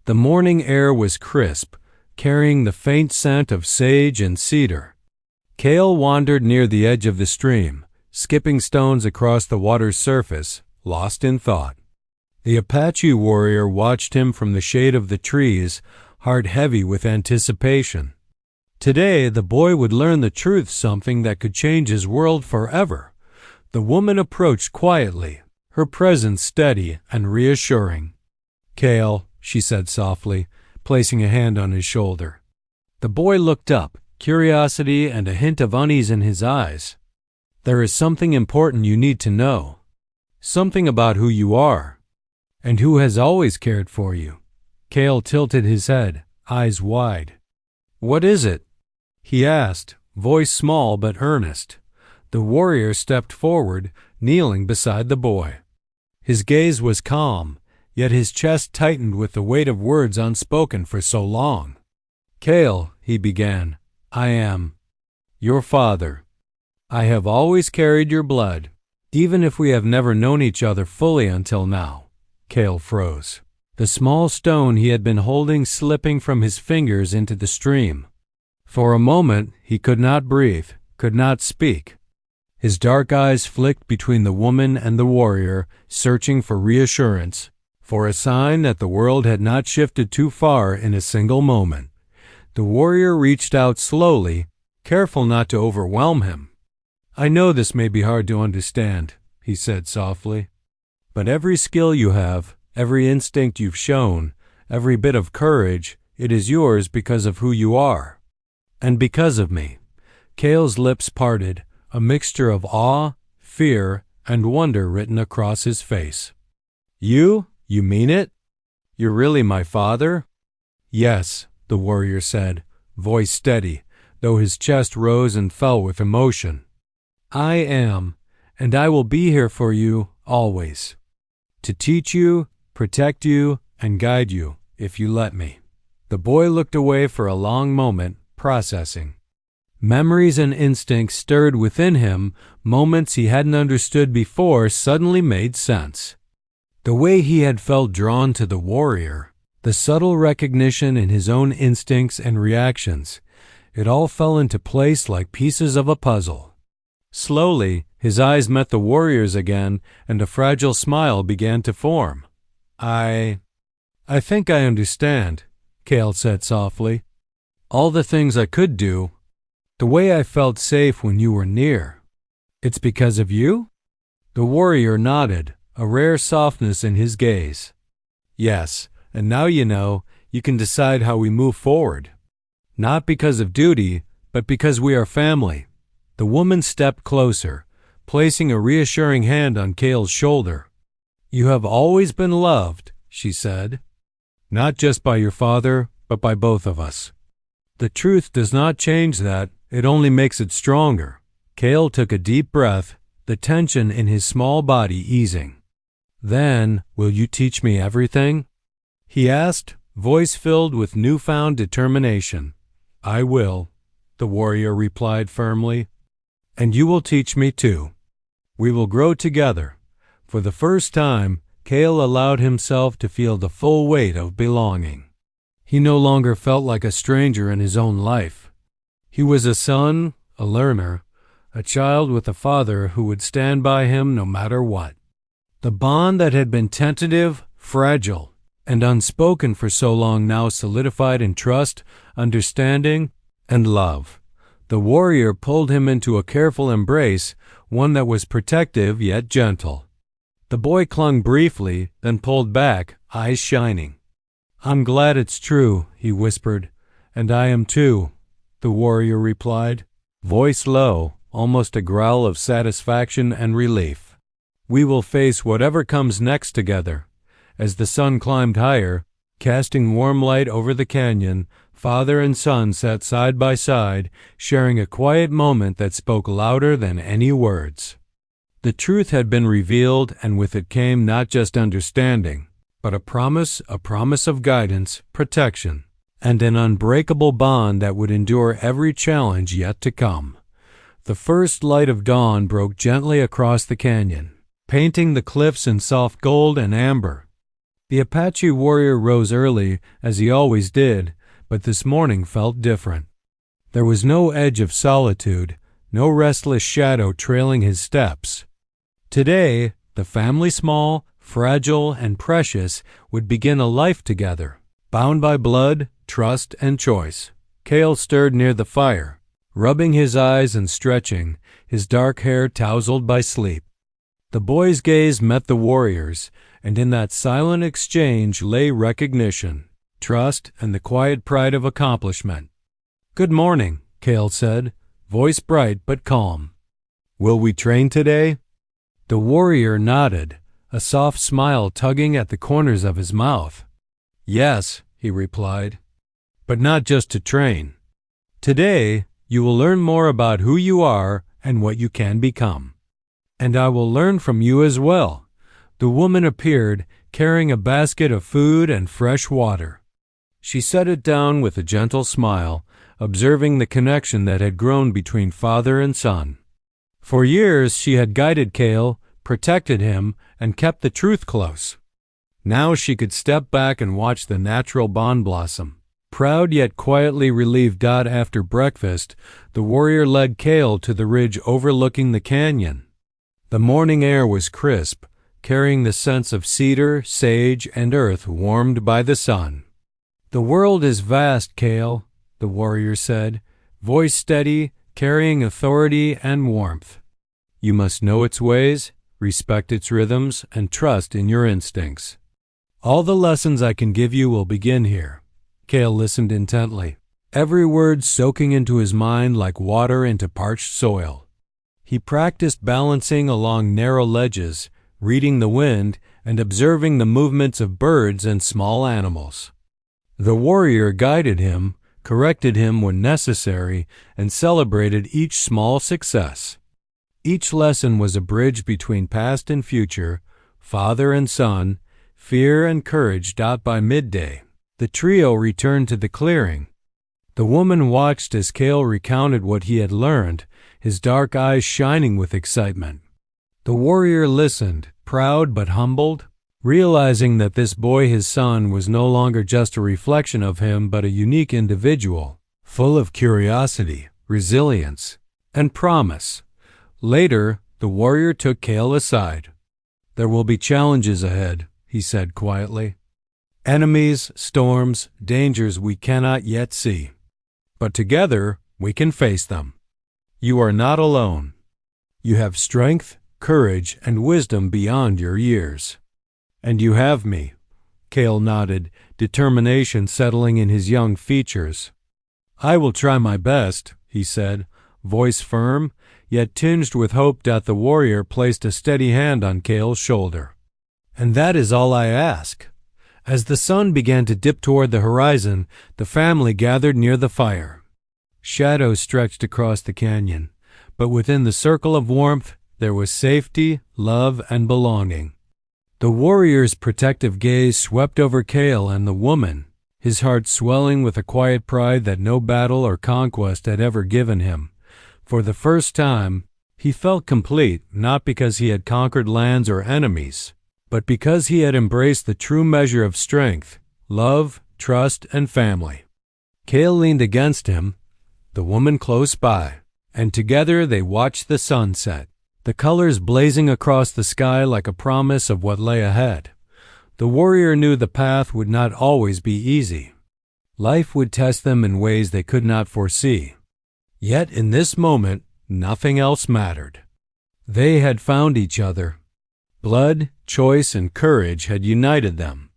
The morning air was crisp, carrying the faint scent of sage and cedar. Cale wandered near the edge of the stream, skipping stones across the water's surface, lost in thought. The Apache warrior watched him from the shade of the trees, heart heavy with anticipation. Today, the boy would learn the truth, something that could change his world forever. The woman approached quietly, her presence steady and reassuring. "Cale," she said softly, placing a hand on his shoulder. The boy looked up, curiosity and a hint of unease in his eyes. "There is something important you need to know. Something about who you are, and who has always cared for you." Cale tilted his head, eyes wide. "What is it?" he asked, voice small but earnest. The warrior stepped forward, kneeling beside the boy. His gaze was calm, yet his chest tightened with the weight of words unspoken for so long. "Cale," he began, "I am your father. I have always carried your blood, even if we have never known each other fully until now." Cale froze, the small stone he had been holding slipping from his fingers into the stream. For a moment he could not breathe, could not speak. His dark eyes flicked between the woman and the warrior, searching for reassurance, for a sign that the world had not shifted too far in a single moment. The warrior reached out slowly, careful not to overwhelm him. "I know this may be hard to understand," he said softly, "but every skill you have, every instinct you've shown, every bit of courage, it is yours because of who you are. And because of me." Cale's lips parted, a mixture of awe, fear, and wonder written across his face. "You mean it? You're really my father?" "Yes," the warrior said, voice steady, though his chest rose and fell with emotion. "I am, and I will be here for you always. To teach you, protect you, and guide you, if you let me." The boy looked away for a long moment, processing. Memories and instincts stirred within him, moments he hadn't understood before suddenly made sense. The way he had felt drawn to the warrior, the subtle recognition in his own instincts and reactions, it all fell into place like pieces of a puzzle. Slowly, his eyes met the warrior's again, and a fragile smile began to form. I think I understand," Cale said softly. "All the things I could do, the way I felt safe when you were near. It's because of you?" The warrior nodded, a rare softness in his gaze. "Yes, and now you know, you can decide how we move forward. Not because of duty, but because we are family." The woman stepped closer, placing a reassuring hand on Cale's shoulder. "You have always been loved," she said. "Not just by your father, but by both of us. The truth does not change that, it only makes it stronger." Cale took a deep breath, the tension in his small body easing. "Then, will you teach me everything?" he asked, voice filled with newfound determination. "I will," the warrior replied firmly. "And you will teach me too. We will grow together." For the first time, Cale allowed himself to feel the full weight of belonging. He no longer felt like a stranger in his own life. He was a son, a learner, a child with a father who would stand by him no matter what. The bond that had been tentative, fragile, and unspoken for so long now solidified in trust, understanding, and love. The warrior pulled him into a careful embrace, one that was protective yet gentle. The boy clung briefly, then pulled back, eyes shining. "I'm glad it's true," he whispered. "And I am too," the warrior replied, voice low, almost a growl of satisfaction and relief. "We will face whatever comes next together." As the sun climbed higher, casting warm light over the canyon, father and son sat side by side, sharing a quiet moment that spoke louder than any words. The truth had been revealed, and with it came not just understanding, but a promise of guidance, protection, and an unbreakable bond that would endure every challenge yet to come. The first light of dawn broke gently across the canyon, painting the cliffs in soft gold and amber. The Apache warrior rose early, as he always did, but this morning felt different. There was no edge of solitude, no restless shadow trailing his steps. Today, the family, small, fragile, and precious, would begin a life together, bound by blood, trust, and choice. Cale stirred near the fire, rubbing his eyes and stretching, his dark hair tousled by sleep. The boy's gaze met the warrior's, and in that silent exchange lay recognition, trust, and the quiet pride of accomplishment. "Good morning," Cale said, voice bright but calm. "Will we train today?" The warrior nodded, a soft smile tugging at the corners of his mouth. "Yes," he replied, "but not just to train. Today, you will learn more about who you are and what you can become. And I will learn from you as well." The woman appeared, carrying a basket of food and fresh water. She set it down with a gentle smile, observing the connection that had grown between father and son. For years she had guided Cale, protected him, and kept the truth close. Now she could step back and watch the natural bond blossom. Proud yet quietly relieved. After breakfast, the warrior led Cale to the ridge overlooking the canyon. The morning air was crisp, carrying the scents of cedar, sage, and earth warmed by the sun. "The world is vast, Cale," the warrior said, voice steady, carrying authority and warmth. "You must know its ways, respect its rhythms, and trust in your instincts. All the lessons I can give you will begin here." Cale listened intently, every word soaking into his mind like water into parched soil. He practiced balancing along narrow ledges, reading the wind, and observing the movements of birds and small animals. The warrior guided him, corrected him when necessary, and celebrated each small success. Each lesson was a bridge between past and future, father and son, fear and courage. By midday, the trio returned to the clearing. The woman watched as Cale recounted what he had learned, his dark eyes shining with excitement. The warrior listened, proud but humbled, realizing that this boy, his son, was no longer just a reflection of him but a unique individual, full of curiosity, resilience, and promise. Later, the warrior took Cale aside. "There will be challenges ahead," he said quietly. "Enemies, storms, dangers we cannot yet see. But together we can face them. You are not alone. You have strength, courage, and wisdom beyond your years. And you have me." Cale nodded, determination settling in his young features. "I will try my best," he said, voice firm, yet tinged with hope. The warrior placed a steady hand on Cale's shoulder. "And that is all I ask." As the sun began to dip toward the horizon, the family gathered near the fire. Shadows stretched across the canyon, but within the circle of warmth there was safety, love, and belonging. The warrior's protective gaze swept over Cale and the woman, his heart swelling with a quiet pride that no battle or conquest had ever given him. For the first time, he felt complete, not because he had conquered lands or enemies, but because he had embraced the true measure of strength, love, trust, and family. Cale leaned against him, the woman close by, and together they watched the sun set, the colors blazing across the sky like a promise of what lay ahead. The warrior knew the path would not always be easy. Life would test them in ways they could not foresee. Yet in this moment, nothing else mattered. They had found each other. Blood, choice, and courage had united them.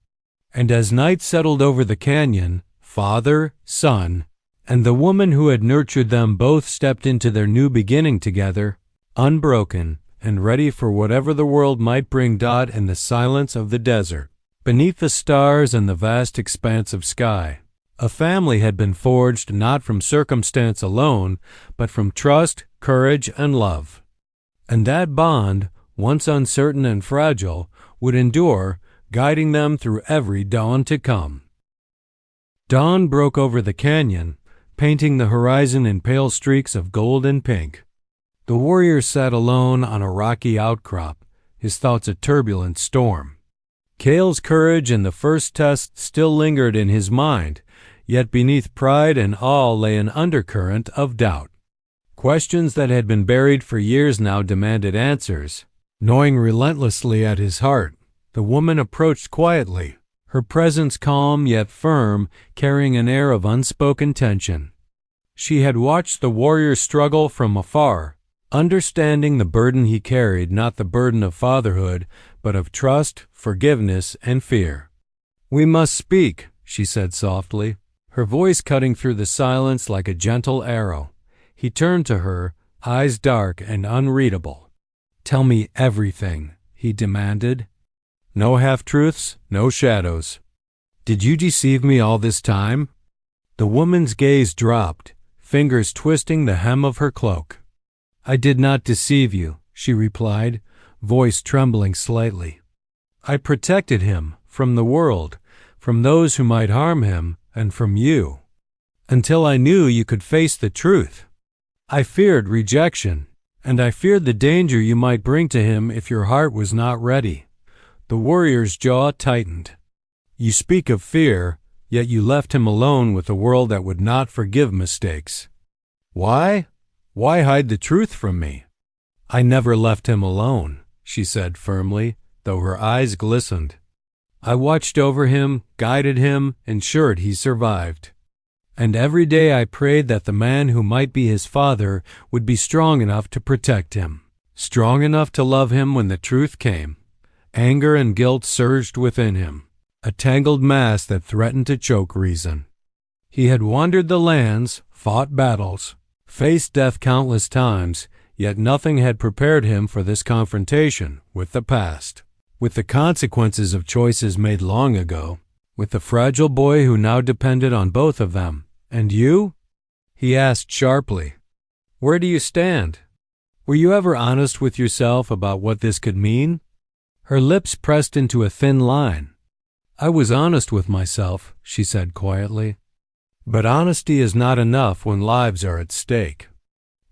And as night settled over the canyon, father, son, and the woman who had nurtured them both stepped into their new beginning together, unbroken and ready for whatever the world might bring. In the silence of the desert, beneath the stars and the vast expanse of sky, a family had been forged not from circumstance alone, but from trust, courage, and love. And that bond, once uncertain and fragile, would endure, guiding them through every dawn to come. Dawn broke over the canyon, painting the horizon in pale streaks of gold and pink. The warrior sat alone on a rocky outcrop, his thoughts a turbulent storm. Cale's courage in the first test still lingered in his mind, yet beneath pride and awe lay an undercurrent of doubt. Questions that had been buried for years now demanded answers. Gnawing relentlessly at his heart, the woman approached quietly, her presence calm yet firm, carrying an air of unspoken tension. She had watched the warrior struggle from afar, understanding the burden he carried, not the burden of fatherhood, but of trust, forgiveness, and fear. "We must speak," she said softly, her voice cutting through the silence like a gentle arrow. He turned to her, eyes dark and unreadable. "Tell me everything," he demanded. "No half-truths, no shadows. Did you deceive me all this time?" The woman's gaze dropped, fingers twisting the hem of her cloak. "I did not deceive you," she replied, voice trembling slightly. "I protected him from the world, from those who might harm him, and from you, until I knew you could face the truth. I feared rejection, and I feared the danger you might bring to him if your heart was not ready." The warrior's jaw tightened. "You speak of fear, yet you left him alone with a world that would not forgive mistakes. Why? Why hide the truth from me?" "I never left him alone," she said firmly, though her eyes glistened. "I watched over him, guided him, ensured he survived. And every day I prayed that the man who might be his father would be strong enough to protect him, strong enough to love him when the truth came." Anger and guilt surged within him, a tangled mass that threatened to choke reason. He had wandered the lands, fought battles, faced death countless times, yet nothing had prepared him for this confrontation with the past, with the consequences of choices made long ago, with the fragile boy who now depended on both of them. "And you?" he asked sharply. "Where do you stand? Were you ever honest with yourself about what this could mean?" Her lips pressed into a thin line. "I was honest with myself," she said quietly. "But honesty is not enough when lives are at stake.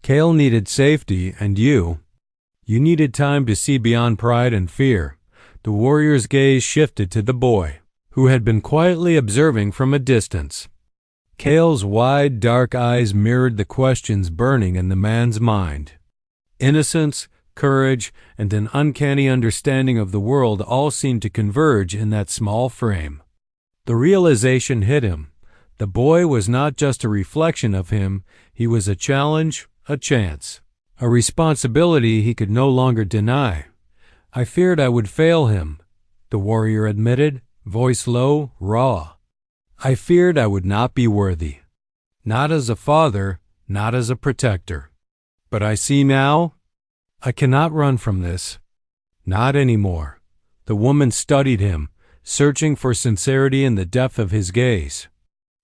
Cale needed safety, and you needed time to see beyond pride and fear." The warrior's gaze shifted to the boy, who had been quietly observing from a distance. Cale's wide, dark eyes mirrored the questions burning in the man's mind. Innocence, courage, and an uncanny understanding of the world all seemed to converge in that small frame. The realization hit him. The boy was not just a reflection of him, he was a challenge, a chance, a responsibility he could no longer deny. "I feared I would fail him," the warrior admitted, voice low, raw. "I feared I would not be worthy. Not as a father, not as a protector. But I see now, I cannot run from this. Not anymore." The woman studied him, searching for sincerity in the depth of his gaze.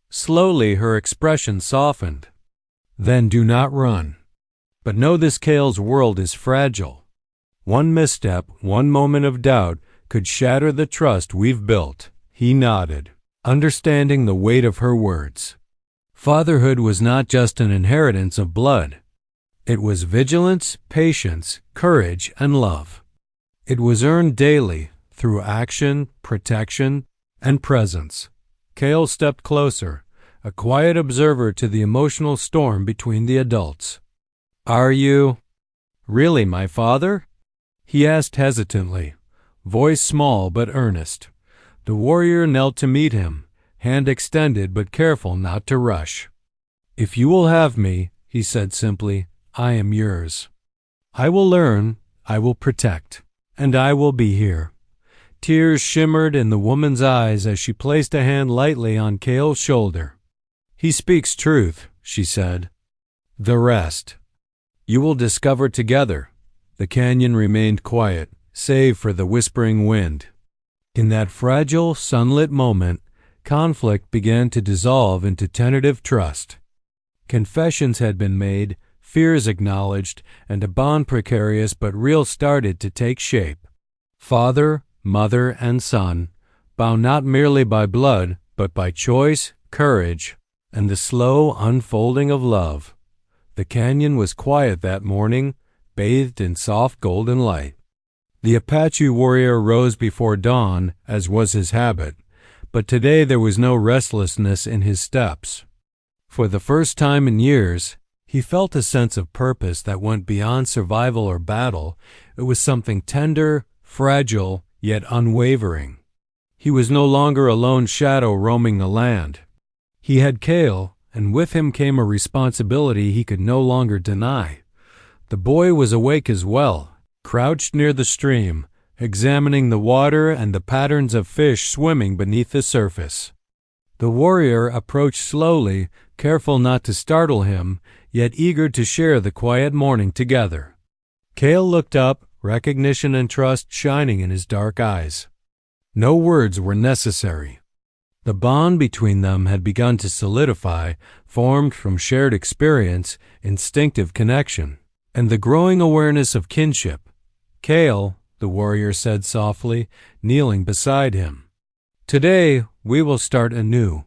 Slowly her expression softened. "Then do not run. But know this Cale's world is fragile. One misstep, one moment of doubt could shatter the trust we've built." He nodded, understanding the weight of her words. Fatherhood was not just an inheritance of blood. It was vigilance, patience, courage, and love. It was earned daily through action, protection, and presence. Cale stepped closer, a quiet observer to the emotional storm between the adults. "Are you really my father?" he asked hesitantly, voice small but earnest. The warrior knelt to meet him, hand extended but careful not to rush. "If you will have me," he said simply, "I am yours. I will learn, I will protect, and I will be here." Tears shimmered in the woman's eyes as she placed a hand lightly on Cale's shoulder. "He speaks truth," she said. "The rest you will discover together." The canyon remained quiet, save for the whispering wind. In that fragile, sunlit moment, conflict began to dissolve into tentative trust. Confessions had been made, fears acknowledged, and a bond precarious but real started to take shape. Father, mother, and son, bound not merely by blood, but by choice, courage, and the slow unfolding of love. The canyon was quiet that morning, bathed in soft golden light. The Apache warrior rose before dawn, as was his habit, but today there was no restlessness in his steps. For the first time in years, he felt a sense of purpose that went beyond survival or battle. It was something tender, fragile, yet unwavering. He was no longer a lone shadow roaming the land. He had Cale, and with him came a responsibility he could no longer deny. The boy was awake as well, crouched near the stream, examining the water and the patterns of fish swimming beneath the surface. The warrior approached slowly, careful not to startle him, yet eager to share the quiet morning together. Cale looked up, recognition and trust shining in his dark eyes. No words were necessary. The bond between them had begun to solidify, formed from shared experience, instinctive connection, and the growing awareness of kinship. "Cale," the warrior said softly, kneeling beside him, "today we will start anew.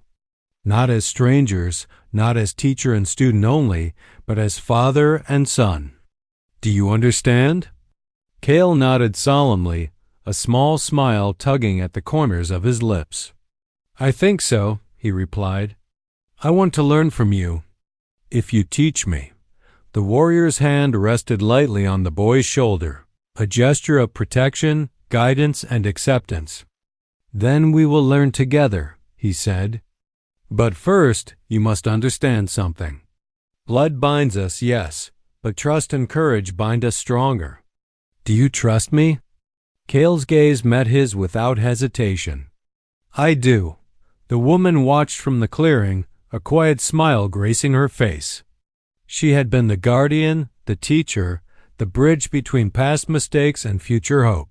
Not as strangers, not as teacher and student only, but as father and son. Do you understand?" Cale nodded solemnly, a small smile tugging at the corners of his lips. "I think so," he replied. "I want to learn from you, if you teach me." The warrior's hand rested lightly on the boy's shoulder, a gesture of protection, guidance, and acceptance. "Then we will learn together," he said. "But first, you must understand something. Blood binds us, yes, but trust and courage bind us stronger. Do you trust me?" Cale's gaze met his without hesitation. "I do." The woman watched from the clearing, a quiet smile gracing her face. She had been the guardian, the teacher, the bridge between past mistakes and future hope.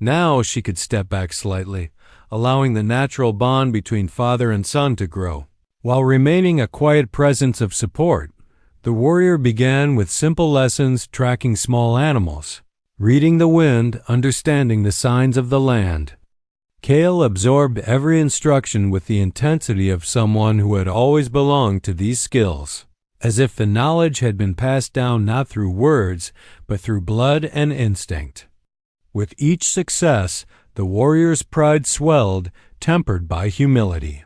Now she could step back slightly, allowing the natural bond between father and son to grow. While remaining a quiet presence of support, the warrior began with simple lessons tracking small animals, reading the wind, understanding the signs of the land. Cale absorbed every instruction with the intensity of someone who had always belonged to these skills, as if the knowledge had been passed down not through words, but through blood and instinct. With each success, the warrior's pride swelled, tempered by humility.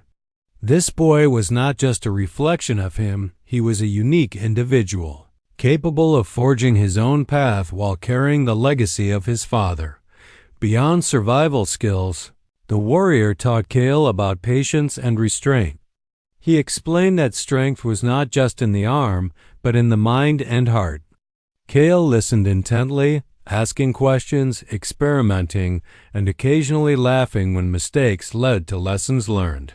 This boy was not just a reflection of him, he was a unique individual, capable of forging his own path while carrying the legacy of his father. Beyond survival skills, the warrior taught Cale about patience and restraint. He explained that strength was not just in the arm, but in the mind and heart. Cale listened intently, asking questions, experimenting, and occasionally laughing when mistakes led to lessons learned.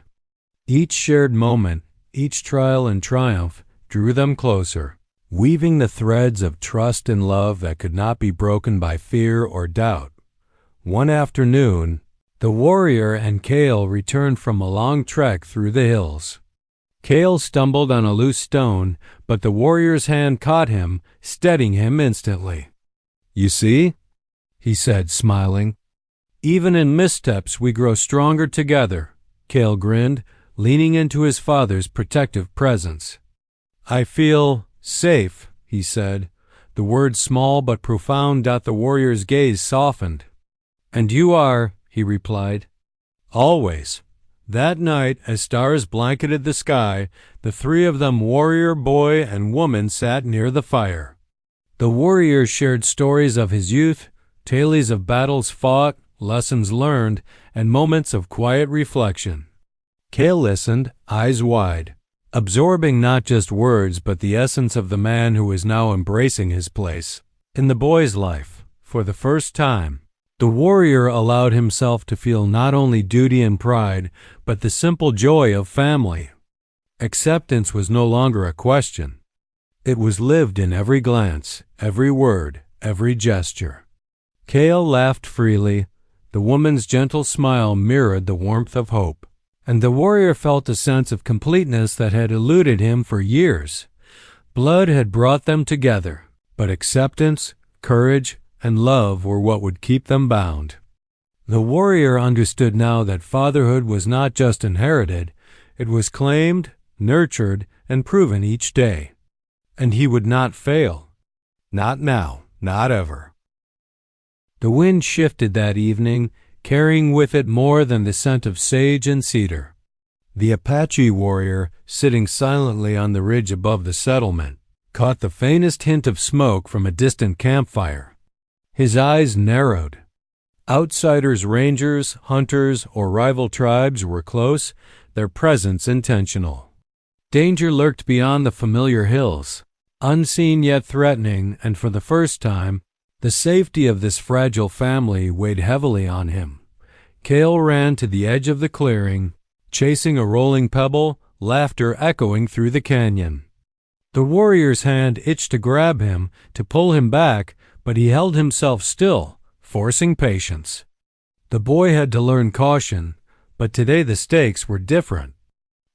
Each shared moment, each trial and triumph, drew them closer, weaving the threads of trust and love that could not be broken by fear or doubt. One afternoon, the warrior and Cale returned from a long trek through the hills. Cale stumbled on a loose stone, but the warrior's hand caught him, steadying him instantly. "You see?" he said, smiling. "Even in missteps we grow stronger together," Cale grinned, leaning into his father's protective presence. "I feel safe," he said. The words, small but profound, the warrior's gaze softened. "And you are," he replied. "Always." That night, as stars blanketed the sky, the three of them, warrior, boy, and woman, sat near the fire. The warrior shared stories of his youth, tales of battles fought, lessons learned, and moments of quiet reflection. Cale listened, eyes wide, absorbing not just words but the essence of the man who was now embracing his place in the boy's life. For the first time, the warrior allowed himself to feel not only duty and pride, but the simple joy of family. Acceptance was no longer a question. It was lived in every glance, every word, every gesture. Cale laughed freely. The woman's gentle smile mirrored the warmth of hope, and the warrior felt a sense of completeness that had eluded him for years. Blood had brought them together, but acceptance, courage, and love were what would keep them bound. The warrior understood now that fatherhood was not just inherited, it was claimed, nurtured, and proven each day. And he would not fail. Not now, not ever. The wind shifted that evening, carrying with it more than the scent of sage and cedar. The Apache warrior, sitting silently on the ridge above the settlement, caught the faintest hint of smoke from a distant campfire. His eyes narrowed. Outsiders, rangers, hunters, or rival tribes were close, their presence intentional. Danger lurked beyond the familiar hills, unseen yet threatening, and for the first time, the safety of this fragile family weighed heavily on him. Cale ran to the edge of the clearing, chasing a rolling pebble, laughter echoing through the canyon. The warrior's hand itched to grab him, to pull him back, but he held himself still, forcing patience. The boy had to learn caution, but today the stakes were different.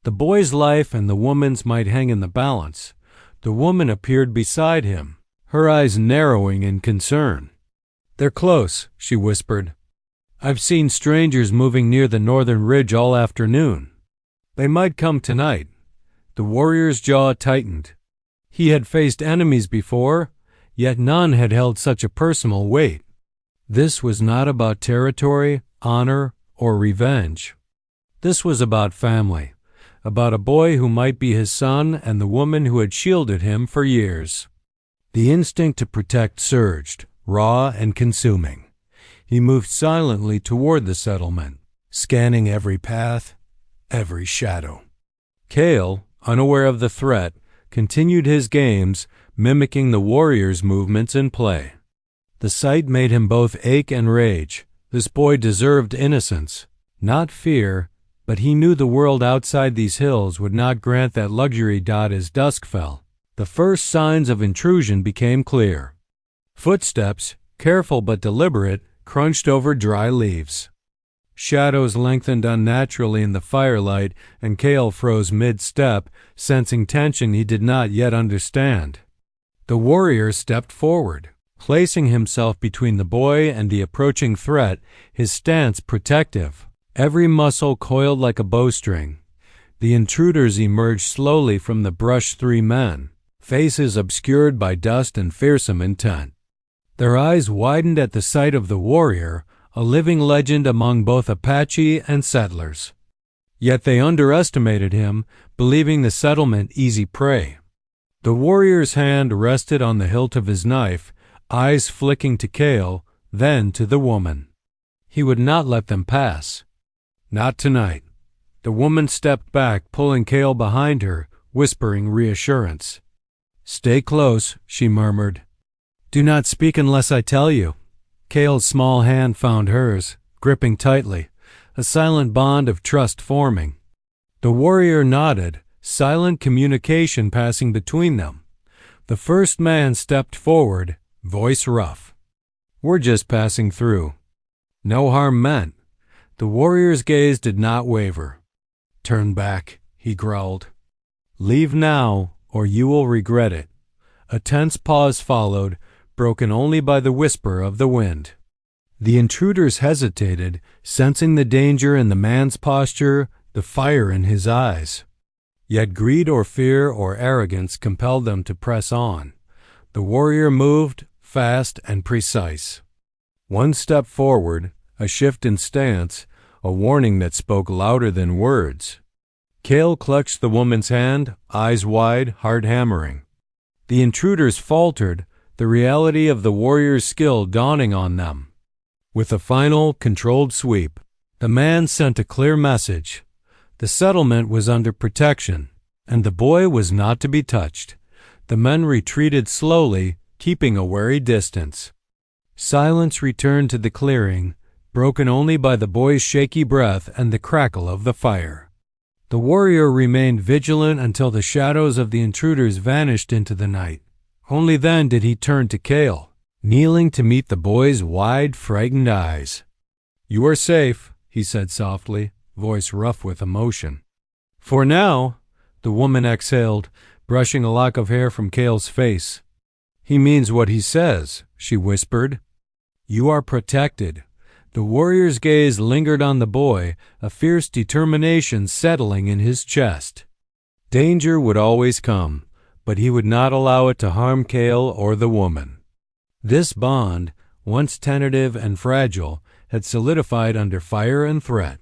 The boy's life and the woman's might hang in the balance. The woman appeared beside him, her eyes narrowing in concern. "They're close," she whispered. "I've seen strangers moving near the northern ridge all afternoon. They might come tonight." The warrior's jaw tightened. He had faced enemies before, yet none had held such a personal weight. This was not about territory, honor, or revenge. This was about family, about a boy who might be his son and the woman who had shielded him for years. The instinct to protect surged, raw and consuming. He moved silently toward the settlement, scanning every path, every shadow. Cale, unaware of the threat, continued his games, mimicking the warrior's movements in play. The sight made him both ache and rage. This boy deserved innocence, not fear, but he knew the world outside these hills would not grant that luxury. As dusk fell, the first signs of intrusion became clear. Footsteps, careful but deliberate, crunched over dry leaves. Shadows lengthened unnaturally in the firelight, and Cale froze mid-step, sensing tension he did not yet understand. The warrior stepped forward, placing himself between the boy and the approaching threat, his stance protective, every muscle coiled like a bowstring. The intruders emerged slowly from the brush, three men, faces obscured by dust and fearsome intent. Their eyes widened at the sight of the warrior, a living legend among both Apache and settlers. Yet they underestimated him, believing the settlement easy prey. The warrior's hand rested on the hilt of his knife, eyes flicking to Cale, then to the woman. He would not let them pass. Not tonight. The woman stepped back, pulling Cale behind her, whispering reassurance. "Stay close," she murmured. "Do not speak unless I tell you." Cale's small hand found hers, gripping tightly, a silent bond of trust forming. The warrior nodded, silent communication passing between them. The first man stepped forward, voice rough. "We're just passing through." No harm meant. The warrior's gaze did not waver. "Turn back," he growled. "Leave now, or you will regret it." A tense pause followed, broken only by the whisper of the wind. The intruders hesitated, sensing the danger in the man's posture, the fire in his eyes. Yet greed or fear or arrogance compelled them to press on. The warrior moved, fast and precise. One step forward, a shift in stance, a warning that spoke louder than words. Cale clutched the woman's hand, eyes wide, heart hammering. The intruders faltered, the reality of the warrior's skill dawning on them. With a final, controlled sweep, the man sent a clear message. The settlement was under protection, and the boy was not to be touched. The men retreated slowly, keeping a wary distance. Silence returned to the clearing, broken only by the boy's shaky breath and the crackle of the fire. The warrior remained vigilant until the shadows of the intruders vanished into the night. Only then did he turn to Cale, kneeling to meet the boy's wide, frightened eyes. "You are safe," he said softly, voice rough with emotion. "For now," the woman exhaled, brushing a lock of hair from Cale's face. "He means what he says," she whispered. "You are protected." The warrior's gaze lingered on the boy, a fierce determination settling in his chest. Danger would always come, but he would not allow it to harm Cale or the woman. This bond, once tentative and fragile, had solidified under fire and threat.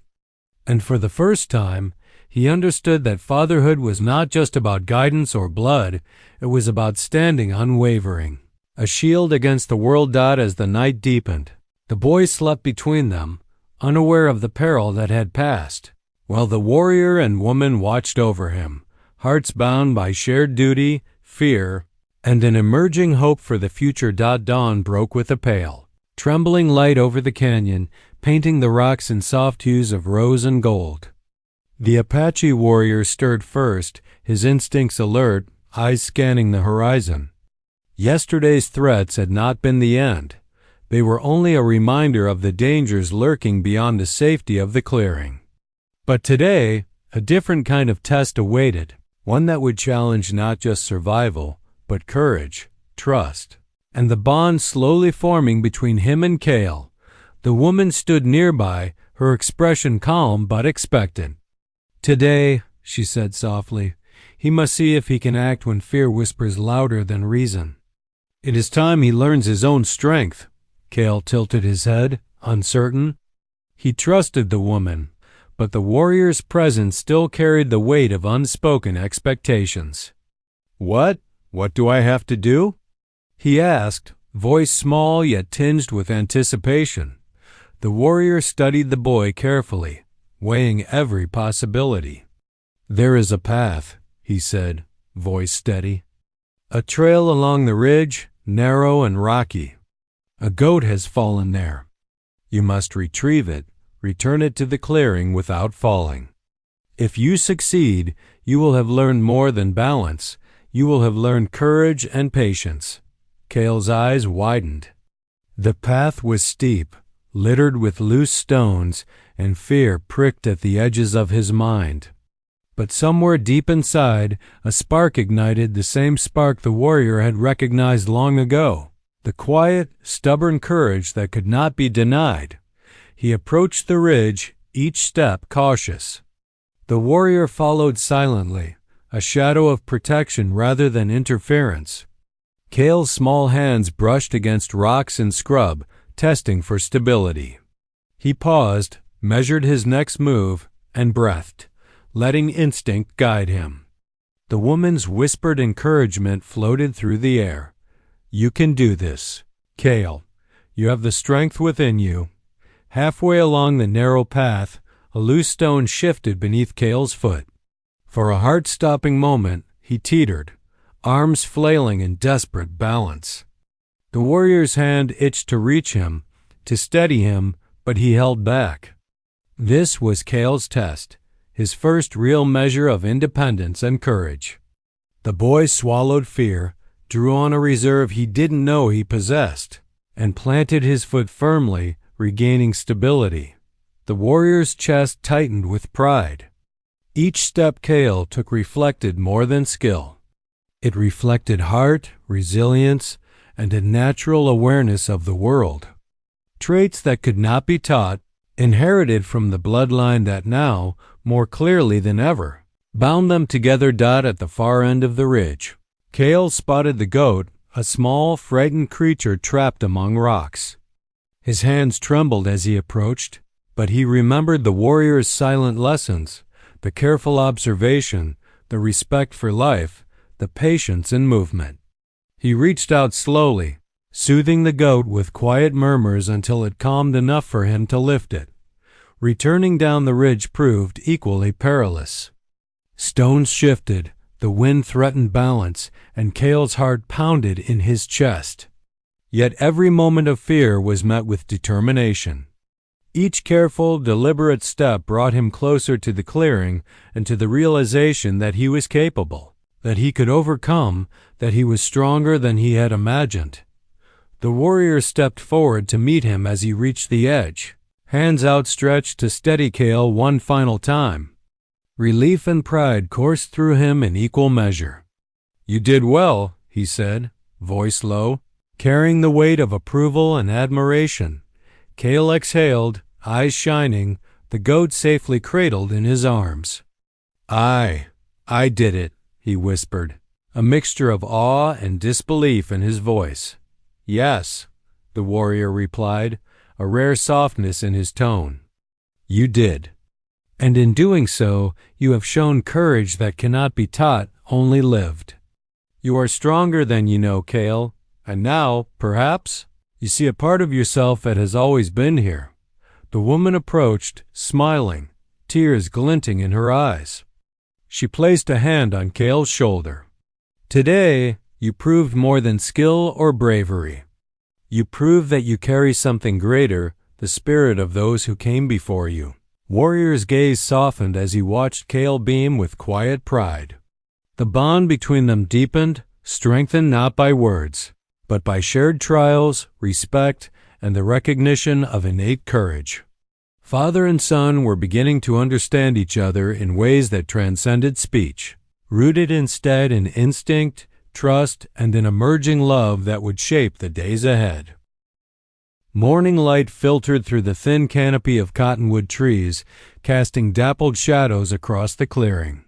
And for the first time, he understood that fatherhood was not just about guidance or blood, it was about standing unwavering, a shield against the world. As the night deepened, the boy slept between them, unaware of the peril that had passed, while the warrior and woman watched over him, hearts bound by shared duty, fear, and an emerging hope for the future. Dawn broke with a pale, trembling light over the canyon, painting the rocks in soft hues of rose and gold. The Apache warrior stirred first, his instincts alert, eyes scanning the horizon. Yesterday's threats had not been the end. They were only a reminder of the dangers lurking beyond the safety of the clearing. But today, a different kind of test awaited, one that would challenge not just survival, but courage, trust, and the bond slowly forming between him and Cale. The woman stood nearby, her expression calm but expectant. "Today," she said softly, "he must see if he can act when fear whispers louder than reason. It is time he learns his own strength." Cale tilted his head, uncertain. He trusted the woman, but the warrior's presence still carried the weight of unspoken expectations. What do I have to do?" he asked, voice small yet tinged with anticipation. The warrior studied the boy carefully, weighing every possibility. "There is a path," he said, voice steady. "A trail along the ridge, narrow and rocky. A goat has fallen there. You must retrieve it, return it to the clearing without falling. If you succeed, you will have learned more than balance. You will have learned courage and patience." Cale's eyes widened. The path was steep, littered with loose stones, and fear pricked at the edges of his mind. But somewhere deep inside, a spark ignited, the same spark the warrior had recognized long ago, the quiet, stubborn courage that could not be denied. He approached the ridge, each step cautious. The warrior followed silently, a shadow of protection rather than interference. Cale's small hands brushed against rocks and scrub, testing for stability. He paused, measured his next move, and breathed, letting instinct guide him. The woman's whispered encouragement floated through the air. "You can do this, Cale. You have the strength within you." Halfway along the narrow path, a loose stone shifted beneath Cale's foot. For a heart-stopping moment, he teetered, arms flailing in desperate balance. The warrior's hand itched to reach him, to steady him, but he held back. This was Cale's test, his first real measure of independence and courage. The boy swallowed fear, drew on a reserve he didn't know he possessed, and planted his foot firmly, regaining stability. The warrior's chest tightened with pride. Each step Cale took reflected more than skill. It reflected heart, resilience, and a natural awareness of the world. Traits that could not be taught, inherited from the bloodline that now, more clearly than ever, bound them together. At the far end of the ridge, Cale spotted the goat, a small, frightened creature trapped among rocks. His hands trembled as he approached, but he remembered the warrior's silent lessons, the careful observation, the respect for life, the patience in movement. He reached out slowly, soothing the goat with quiet murmurs until it calmed enough for him to lift it. Returning down the ridge proved equally perilous. Stones shifted, the wind threatened balance, and Cale's heart pounded in his chest. Yet every moment of fear was met with determination. Each careful, deliberate step brought him closer to the clearing and to the realization that he was capable, that he could overcome, that he was stronger than he had imagined. The warrior stepped forward to meet him as he reached the edge, hands outstretched to steady Cale one final time. Relief and pride coursed through him in equal measure. "You did well," he said, voice low, carrying the weight of approval and admiration. Cale exhaled, eyes shining, the goat safely cradled in his arms. I did it," he whispered, a mixture of awe and disbelief in his voice. "Yes, the warrior replied, a rare softness in his tone. You did. And in doing so, you have shown courage that cannot be taught, only lived. You are stronger than you know, Kale, and now, perhaps, you see a part of yourself that has always been here. The woman approached, smiling, tears glinting in her eyes. She placed a hand on Kale's shoulder. Today, you proved more than skill or bravery. You proved that you carry something greater, the spirit of those who came before you. Warrior's gaze softened as he watched Kale beam with quiet pride. The bond between them deepened, strengthened not by words, but by shared trials, respect, and the recognition of innate courage. Father and son were beginning to understand each other in ways that transcended speech, rooted instead in instinct, trust, and an emerging love that would shape the days ahead. Morning light filtered through the thin canopy of cottonwood trees, casting dappled shadows across the clearing.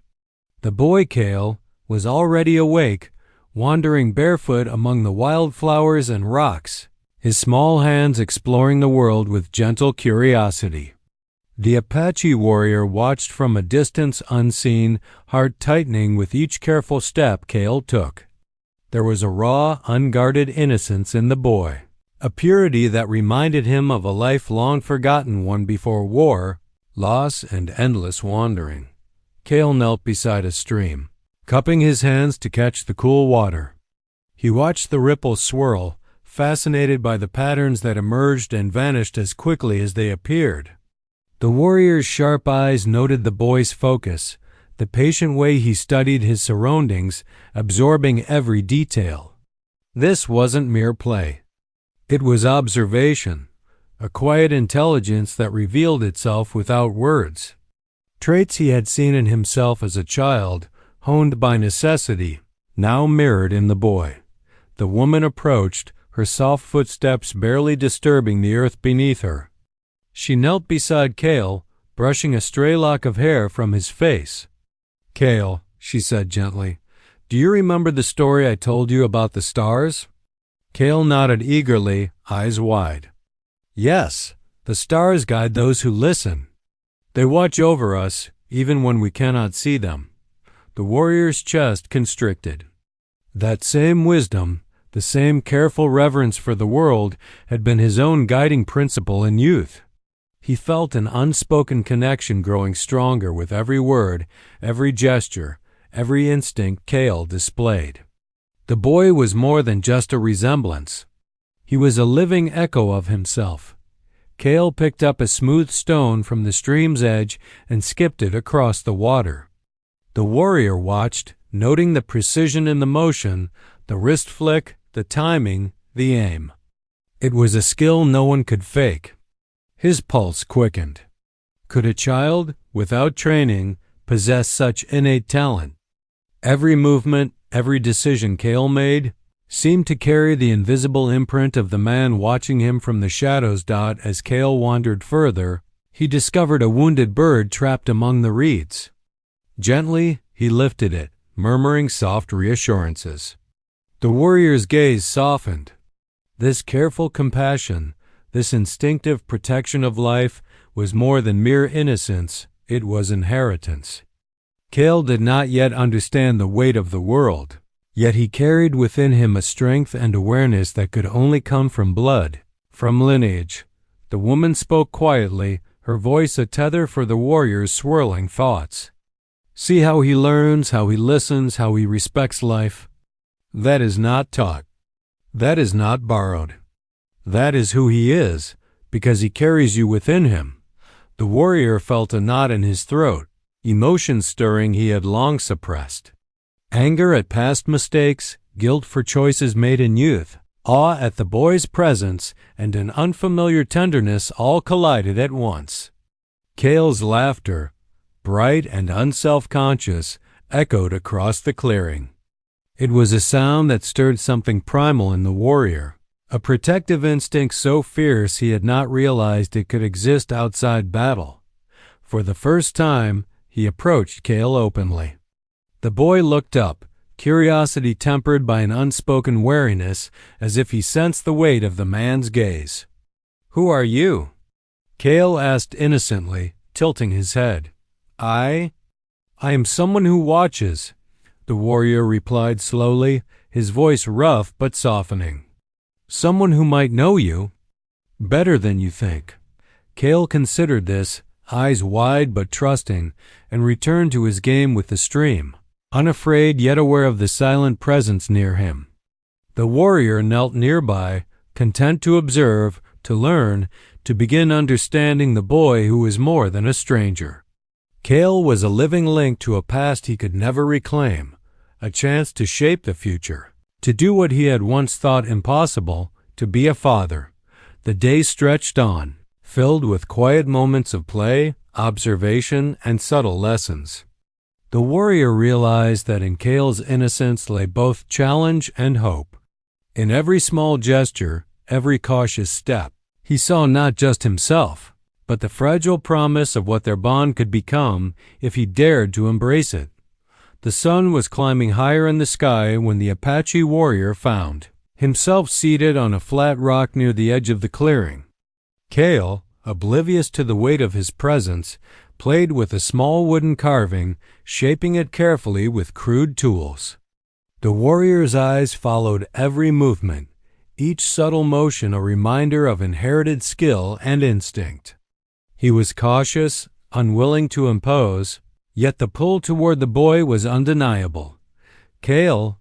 The boy Kale was already awake, wandering barefoot among the wildflowers and rocks, his small hands exploring the world with gentle curiosity. The Apache warrior watched from a distance unseen, heart tightening with each careful step Kale took. There was a raw, unguarded innocence in the boy, a purity that reminded him of a life long forgotten one before war, loss, and endless wandering. Kale knelt beside a stream, cupping his hands to catch the cool water. He watched the ripples swirl, fascinated by the patterns that emerged and vanished as quickly as they appeared. The warrior's sharp eyes noted the boy's focus, the patient way he studied his surroundings, absorbing every detail. This wasn't mere play. It was observation, a quiet intelligence that revealed itself without words. Traits he had seen in himself as a child, honed by necessity, now mirrored in the boy. The woman approached, her soft footsteps barely disturbing the earth beneath her. She knelt beside Kale, brushing a stray lock of hair from his face. Kale, she said gently, do you remember the story I told you about the stars? Kale nodded eagerly, eyes wide. Yes, the stars guide those who listen. They watch over us, even when we cannot see them. The warrior's chest constricted. That same wisdom, the same careful reverence for the world, had been his own guiding principle in youth. He felt an unspoken connection growing stronger with every word, every gesture, every instinct Kale displayed. The boy was more than just a resemblance. He was a living echo of himself. Kale picked up a smooth stone from the stream's edge and skipped it across the water. The warrior watched, noting the precision in the motion, the wrist flick, the timing, the aim. It was a skill no one could fake. His pulse quickened. Could a child, without training, possess such innate talent? Every movement, every decision Kale made, seemed to carry the invisible imprint of the man watching him from the shadows. As Kale wandered further, he discovered a wounded bird trapped among the reeds. Gently, he lifted it, murmuring soft reassurances. The warrior's gaze softened. This careful compassion, this instinctive protection of life, was more than mere innocence, it was inheritance. Kale did not yet understand the weight of the world, yet he carried within him a strength and awareness that could only come from blood, from lineage. The woman spoke quietly, her voice a tether for the warrior's swirling thoughts. See how he learns, how he listens, how he respects life. That is not taught. That is not borrowed. That is who he is, because he carries you within him. The warrior felt a knot in his throat, emotion stirring he had long suppressed. Anger at past mistakes, guilt for choices made in youth, awe at the boy's presence, and an unfamiliar tenderness all collided at once. Kale's laughter, bright and unself-conscious, echoed across the clearing. It was a sound that stirred something primal in the warrior, a protective instinct so fierce he had not realized it could exist outside battle. For the first time, he approached Kale openly. The boy looked up, curiosity tempered by an unspoken wariness, as if he sensed the weight of the man's gaze. "Who are you?" Cale asked innocently, tilting his head. I am someone who watches," the warrior replied slowly, his voice rough but softening. "Someone who might know you better than you think." Cale considered this, eyes wide but trusting, and returned to his game with the stream, unafraid yet aware of the silent presence near him. The warrior knelt nearby, content to observe, to learn, to begin understanding the boy who was more than a stranger. Cale was a living link to a past he could never reclaim, a chance to shape the future, to do what he had once thought impossible, to be a father. The day stretched on, filled with quiet moments of play, observation, and subtle lessons. The warrior realized that in Cale's innocence lay both challenge and hope. In every small gesture, every cautious step, he saw not just himself, but the fragile promise of what their bond could become if he dared to embrace it. The sun was climbing higher in the sky when the Apache warrior found himself seated on a flat rock near the edge of the clearing. Cale, oblivious to the weight of his presence, played with a small wooden carving, shaping it carefully with crude tools. The warrior's eyes followed every movement, each subtle motion a reminder of inherited skill and instinct. He was cautious, unwilling to impose, yet the pull toward the boy was undeniable. "Cale,"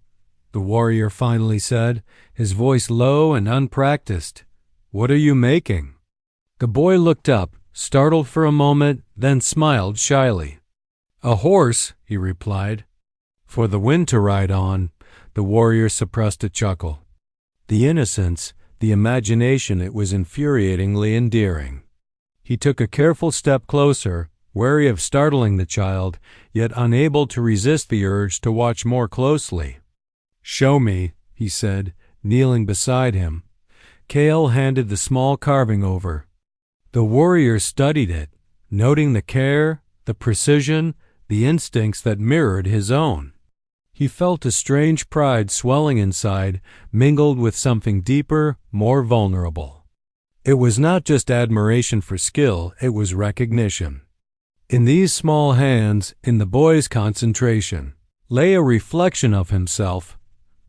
the warrior finally said, his voice low and unpracticed, "what are you making?" The boy looked up, startled for a moment, then smiled shyly. "A horse," he replied. "For the wind to ride on." The warrior suppressed a chuckle. The innocence, the imagination, it was infuriatingly endearing. He took a careful step closer, wary of startling the child, yet unable to resist the urge to watch more closely. "Show me," he said, kneeling beside him. Cale handed the small carving over. The warrior studied it, noting the care, the precision, the instincts that mirrored his own. He felt a strange pride swelling inside, mingled with something deeper, more vulnerable. It was not just admiration for skill, it was recognition. In these small hands, in the boy's concentration, lay a reflection of himself.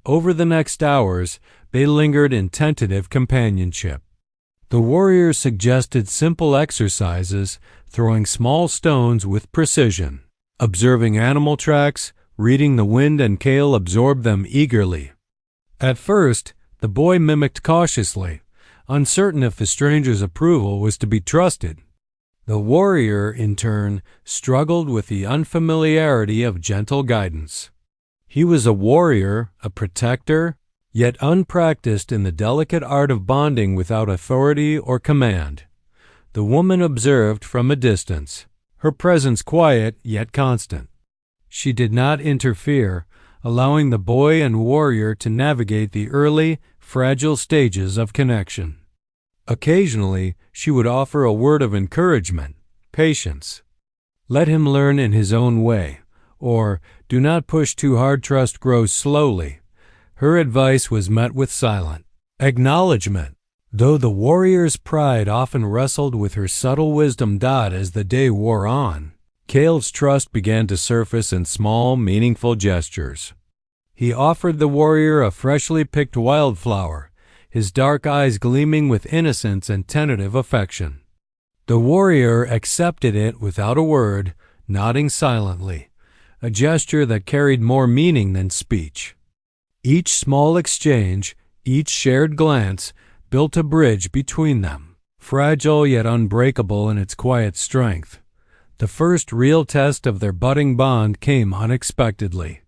Over the next hours, they lingered in tentative companionship. The warrior suggested simple exercises, throwing small stones with precision, observing animal tracks, reading the wind, and Cale absorbed them eagerly. At first, the boy mimicked cautiously, uncertain if the stranger's approval was to be trusted. The warrior, in turn, struggled with the unfamiliarity of gentle guidance. He was a warrior, a protector, yet unpracticed in the delicate art of bonding without authority or command. The woman observed from a distance, her presence quiet yet constant. She did not interfere, allowing the boy and warrior to navigate the early, fragile stages of connection. Occasionally, she would offer a word of encouragement, patience. "Let him learn in his own way," or "do not push too hard, trust grows slowly." Her advice was met with silent acknowledgement, though the warrior's pride often wrestled with her subtle wisdom. As the day wore on, Cale's trust began to surface in small, meaningful gestures. He offered the warrior a freshly picked wildflower, his dark eyes gleaming with innocence and tentative affection. The warrior accepted it without a word, nodding silently, a gesture that carried more meaning than speech. Each small exchange, each shared glance, built a bridge between them, fragile yet unbreakable in its quiet strength. The first real test of their budding bond came unexpectedly.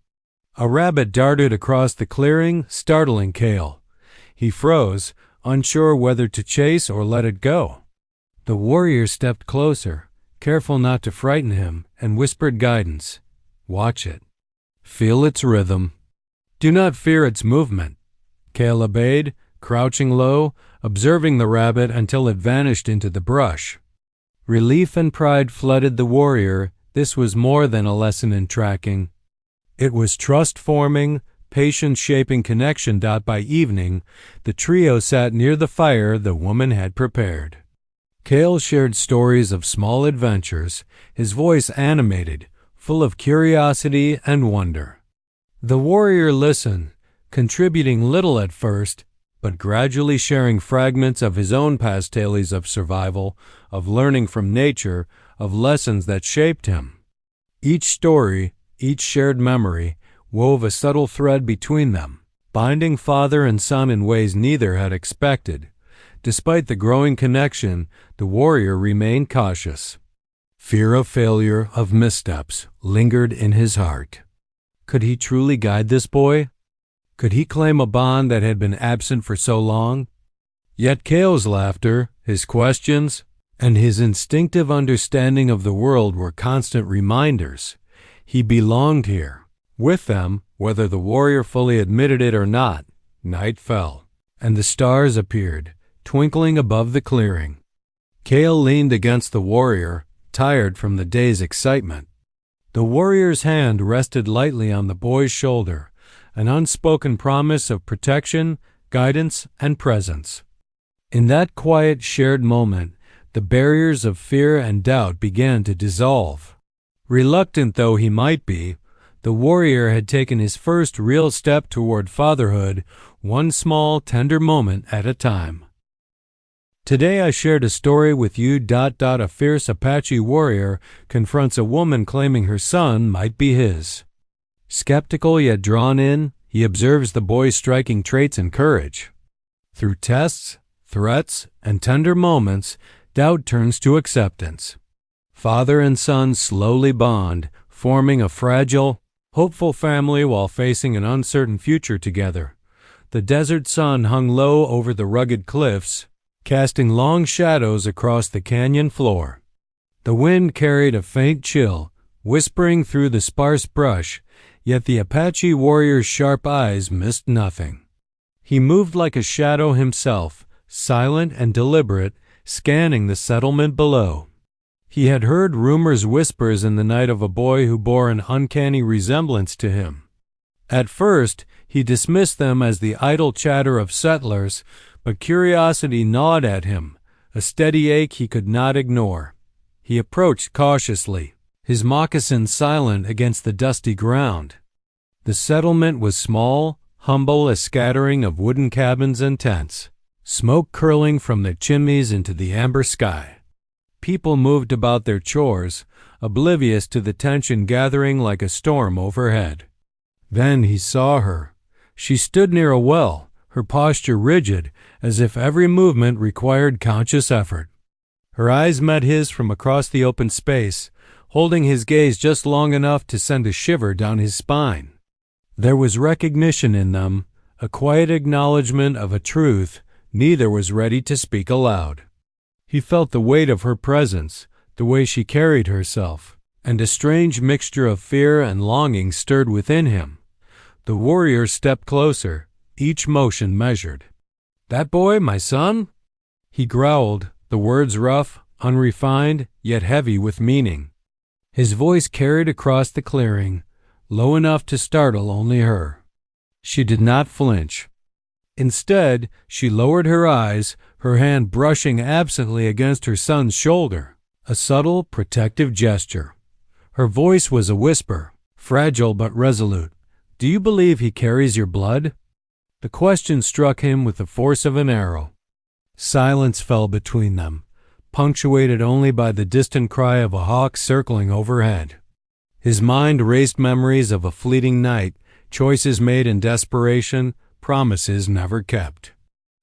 A rabbit darted across the clearing, startling Cale. He froze, unsure whether to chase or let it go. The warrior stepped closer, careful not to frighten him, and whispered guidance. "Watch it. Feel its rhythm. Do not fear its movement." Cale obeyed, crouching low, observing the rabbit until it vanished into the brush. Relief and pride flooded the warrior. This was more than a lesson in tracking. It was trust-forming, patience-shaping connection. By evening, the trio sat near the fire the woman had prepared. Cale shared stories of small adventures, his voice animated, full of curiosity and wonder. The warrior listened, contributing little at first, but gradually sharing fragments of his own past tales of survival, of learning from nature, of lessons that shaped him. Each story, each shared memory, wove a subtle thread between them, binding father and son in ways neither had expected. Despite the growing connection, the warrior remained cautious. Fear of failure, of missteps, lingered in his heart. Could he truly guide this boy? Could he claim a bond that had been absent for so long? Yet Cale's laughter, his questions, and his instinctive understanding of the world were constant reminders. He belonged here. With them, whether the warrior fully admitted it or not, night fell, and the stars appeared, twinkling above the clearing. Cale leaned against the warrior, tired from the day's excitement. The warrior's hand rested lightly on the boy's shoulder, an unspoken promise of protection, guidance, and presence. In that quiet, shared moment, the barriers of fear and doubt began to dissolve. Reluctant though he might be, the warrior had taken his first real step toward fatherhood, one small, tender moment at a time. Today I shared a story with you. A fierce Apache warrior confronts a woman claiming her son might be his. Skeptical yet drawn in, he observes the boy's striking traits and courage. Through tests, threats, and tender moments, doubt turns to acceptance. Father and son slowly bond, forming a fragile, hopeful family while facing an uncertain future together. The desert sun hung low over the rugged cliffs, casting long shadows across the canyon floor. The wind carried a faint chill, whispering through the sparse brush, yet the Apache warrior's sharp eyes missed nothing. He moved like a shadow himself, silent and deliberate, scanning the settlement below. He had heard rumors, whispers in the night of a boy who bore an uncanny resemblance to him. At first, he dismissed them as the idle chatter of settlers, but curiosity gnawed at him, a steady ache he could not ignore. He approached cautiously, his moccasins silent against the dusty ground. The settlement was small, humble, a scattering of wooden cabins and tents, smoke curling from the chimneys into the amber sky. People moved about their chores, oblivious to the tension gathering like a storm overhead. Then he saw her. She stood near a well, her posture rigid, as if every movement required conscious effort. Her eyes met his from across the open space, holding his gaze just long enough to send a shiver down his spine. There was recognition in them, a quiet acknowledgment of a truth neither was ready to speak aloud. He felt the weight of her presence, the way she carried herself, and a strange mixture of fear and longing stirred within him. The warrior stepped closer, each motion measured. "That boy, my son?" He growled, the words rough, unrefined, yet heavy with meaning. His voice carried across the clearing, low enough to startle only her. She did not flinch. Instead, she lowered her eyes, her hand brushing absently against her son's shoulder, a subtle, protective gesture. Her voice was a whisper, fragile but resolute. "Do you believe he carries your blood?" The question struck him with the force of an arrow. Silence fell between them, punctuated only by the distant cry of a hawk circling overhead. His mind raced memories of a fleeting night, choices made in desperation, promises never kept.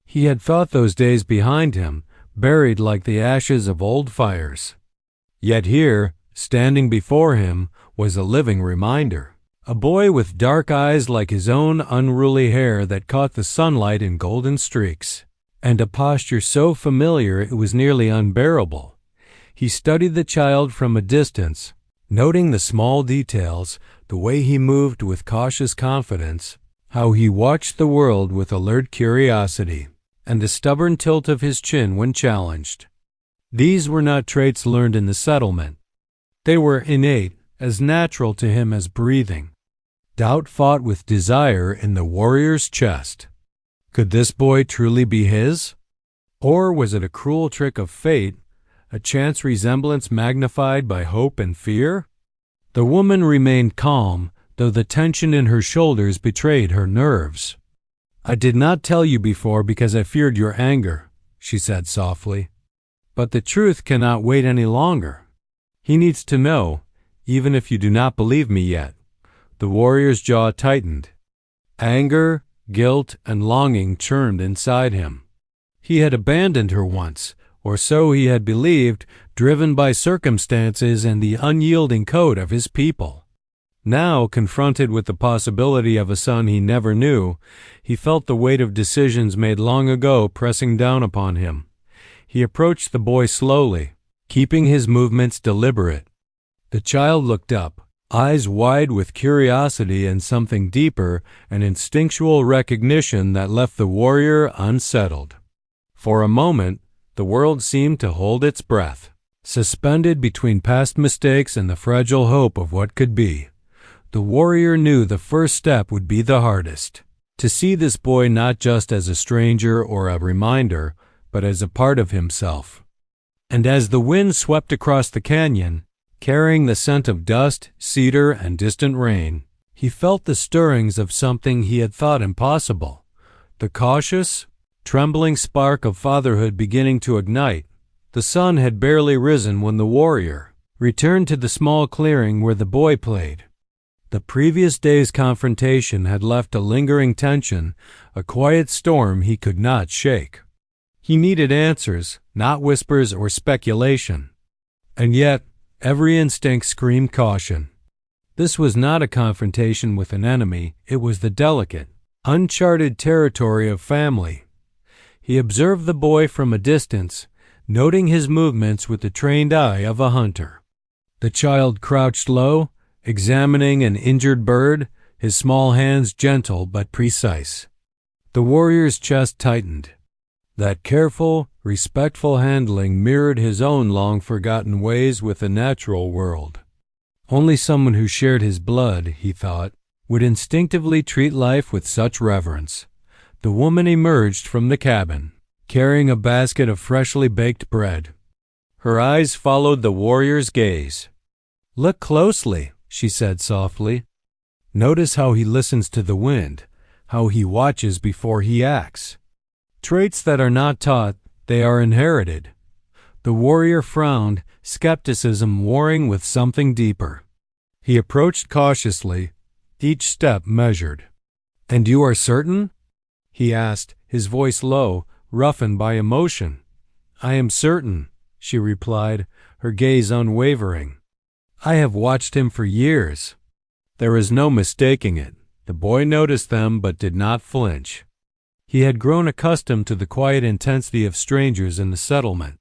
He had thought those days behind him, buried like the ashes of old fires. Yet here, standing before him, was a living reminder. A boy with dark eyes like his own unruly hair that caught the sunlight in golden streaks, and a posture so familiar it was nearly unbearable. He studied the child from a distance, noting the small details, the way he moved with cautious confidence, how he watched the world with alert curiosity, and the stubborn tilt of his chin when challenged. These were not traits learned in the settlement. They were innate, as natural to him as breathing. Doubt fought with desire in the warrior's chest. Could this boy truly be his? Or was it a cruel trick of fate, a chance resemblance magnified by hope and fear? The woman remained calm, though the tension in her shoulders betrayed her nerves. "I did not tell you before because I feared your anger," she said softly. "But the truth cannot wait any longer. He needs to know, even if you do not believe me yet." The warrior's jaw tightened. Anger, guilt, and longing churned inside him. He had abandoned her once, or so he had believed, driven by circumstances and the unyielding code of his people. Now, confronted with the possibility of a son he never knew, he felt the weight of decisions made long ago pressing down upon him. He approached the boy slowly, keeping his movements deliberate. The child looked up, eyes wide with curiosity and something deeper, an instinctual recognition that left the warrior unsettled. For a moment, the world seemed to hold its breath, suspended between past mistakes and the fragile hope of what could be. The warrior knew the first step would be the hardest, to see this boy not just as a stranger or a reminder, but as a part of himself. And as the wind swept across the canyon, carrying the scent of dust, cedar, and distant rain, he felt the stirrings of something he had thought impossible, the cautious, trembling spark of fatherhood beginning to ignite. The sun had barely risen when the warrior returned to the small clearing where the boy played. The previous day's confrontation had left a lingering tension, a quiet storm he could not shake. He needed answers, not whispers or speculation. And yet, every instinct screamed caution. This was not a confrontation with an enemy, it was the delicate, uncharted territory of family. He observed the boy from a distance, noting his movements with the trained eye of a hunter. The child crouched low, examining an injured bird, his small hands gentle but precise. The warrior's chest tightened. That careful, respectful handling mirrored his own long-forgotten ways with the natural world. Only someone who shared his blood, he thought, would instinctively treat life with such reverence. The woman emerged from the cabin, carrying a basket of freshly baked bread. Her eyes followed the warrior's gaze. "Look closely," she said softly. "Notice how he listens to the wind, how he watches before he acts. Traits that are not taught, they are inherited." The warrior frowned, skepticism warring with something deeper. He approached cautiously, each step measured. "And you are certain?" he asked, his voice low, roughened by emotion. "I am certain," she replied, her gaze unwavering. "I have watched him for years." There is no mistaking it. The boy noticed them but did not flinch. He had grown accustomed to the quiet intensity of strangers in the settlement.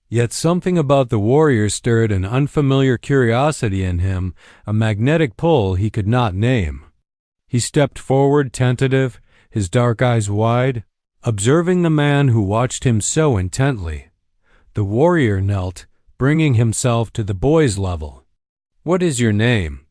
Yet something about the warrior stirred an unfamiliar curiosity in him, a magnetic pull he could not name. He stepped forward tentative, his dark eyes wide, observing the man who watched him so intently. The warrior knelt, bringing himself to the boy's level. "What is your name?"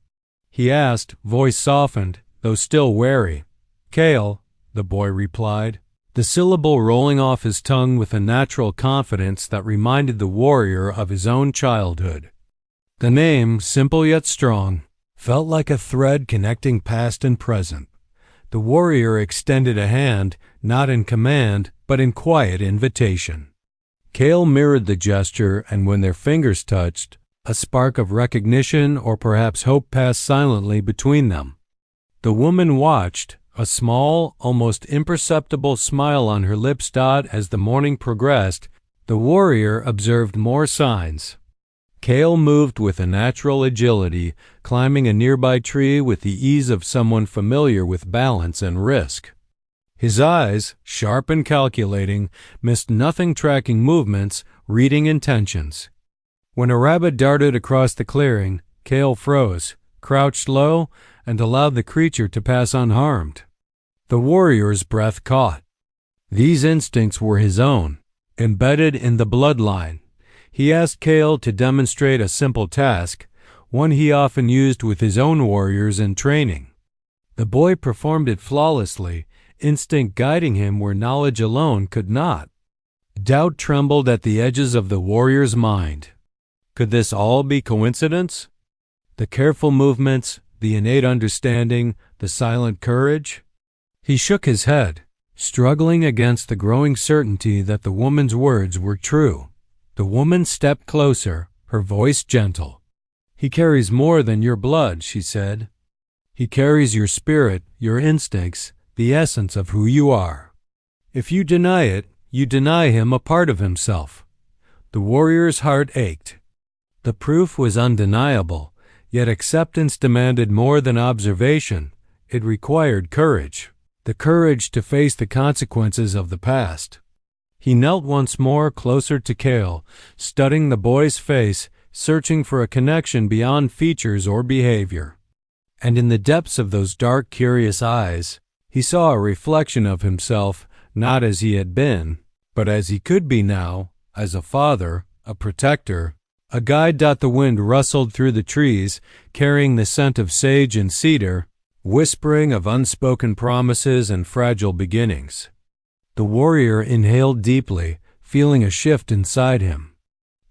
he asked, voice softened, though still wary. "Cale," the boy replied, the syllable rolling off his tongue with a natural confidence that reminded the warrior of his own childhood. The name, simple yet strong, felt like a thread connecting past and present. The warrior extended a hand, not in command, but in quiet invitation. Cale mirrored the gesture, and when their fingers touched, a spark of recognition or perhaps hope passed silently between them. The woman watched, a small, almost imperceptible smile on her lips dot as the morning progressed. The warrior observed more signs. Cale moved with a natural agility, climbing a nearby tree with the ease of someone familiar with balance and risk. His eyes, sharp and calculating, missed nothing, tracking movements, reading intentions. When a rabbit darted across the clearing, Cale froze, crouched low, and allowed the creature to pass unharmed. The warrior's breath caught. These instincts were his own, embedded in the bloodline. He asked Cale to demonstrate a simple task, one he often used with his own warriors in training. The boy performed it flawlessly, instinct guiding him where knowledge alone could not. Doubt trembled at the edges of the warrior's mind. Could this all be coincidence? The careful movements, the innate understanding, the silent courage? He shook his head, struggling against the growing certainty that the woman's words were true. The woman stepped closer, her voice gentle. "He carries more than your blood," she said. "He carries your spirit, your instincts, the essence of who you are. If you deny it, you deny him a part of himself." The warrior's heart ached. The proof was undeniable, yet acceptance demanded more than observation. It required courage, the courage to face the consequences of the past. He knelt once more closer to Cale, studying the boy's face, searching for a connection beyond features or behavior. And in the depths of those dark, curious eyes, he saw a reflection of himself, not as he had been, but as he could be now, as a father, a protector, a guide. The wind rustled through the trees, carrying the scent of sage and cedar, whispering of unspoken promises and fragile beginnings. The warrior inhaled deeply, feeling a shift inside him.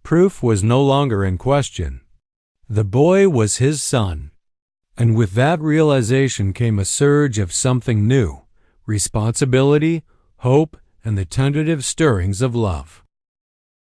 Proof was no longer in question. The boy was his son. And with that realization came a surge of something new, responsibility, hope, and the tentative stirrings of love.